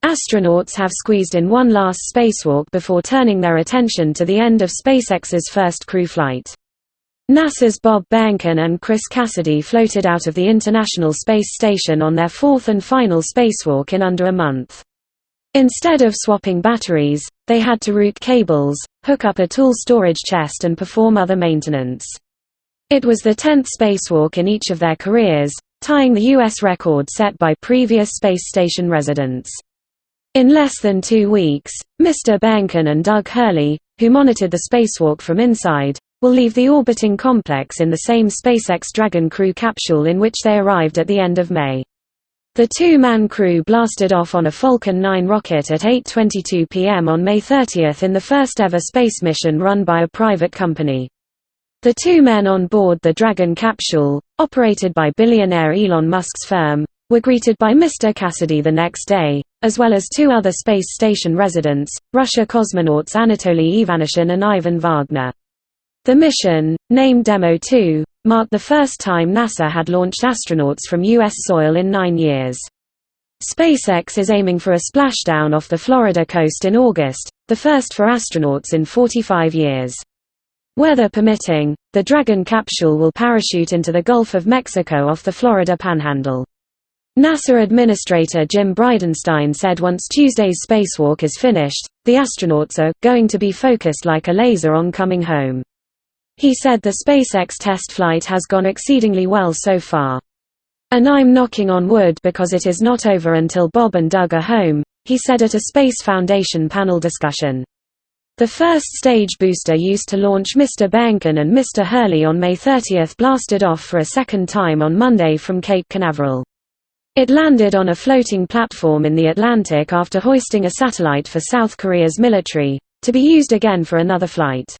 Astronauts have squeezed in one last spacewalk before turning their attention to the end of SpaceX's first crew flight. NASA's Bob Behnken and Chris Cassidy floated out of the International Space Station on their fourth and final spacewalk in under a month. Instead of swapping batteries, they had to route cables, hook up a tool storage chest and perform other maintenance. It was the 10th spacewalk in each of their careers, tying the U.S. record set by previous space station residents. In less than 2 weeks, Mr. Behnken and Doug Hurley, who monitored the spacewalk from inside, will leave the orbiting complex in the same SpaceX Dragon crew capsule in which they arrived at the end of May. The two-man crew blasted off on a Falcon 9 rocket at 8:22 p.m. on May 30 in the first-ever space mission run by a private company. The two men on board the Dragon capsule, operated by billionaire Elon Musk's firm, were greeted by Mr. Cassidy the next day, as well as two other space station residents, Russia cosmonauts Anatoly Ivanishin and Ivan Wagner. The mission, named Demo 2, marked the first time NASA had launched astronauts from U.S. soil in 9 years. SpaceX is aiming for a splashdown off the Florida coast in August, the first for astronauts in 45 years. Weather permitting, the Dragon capsule will parachute into the Gulf of Mexico off the Florida Panhandle. NASA Administrator Jim Bridenstine said once Tuesday's spacewalk is finished, the astronauts are going to be focused like a laser on coming home. He said the SpaceX test flight has gone exceedingly well so far. "And I'm knocking on wood because it is not over until Bob and Doug are home," he said at a Space Foundation panel discussion. The first stage booster used to launch Mr. Behnken and Mr. Hurley on May 30 blasted off for a second time on Monday from Cape Canaveral. It landed on a floating platform in the Atlantic after hoisting a satellite for South Korea's military, to be used again for another flight.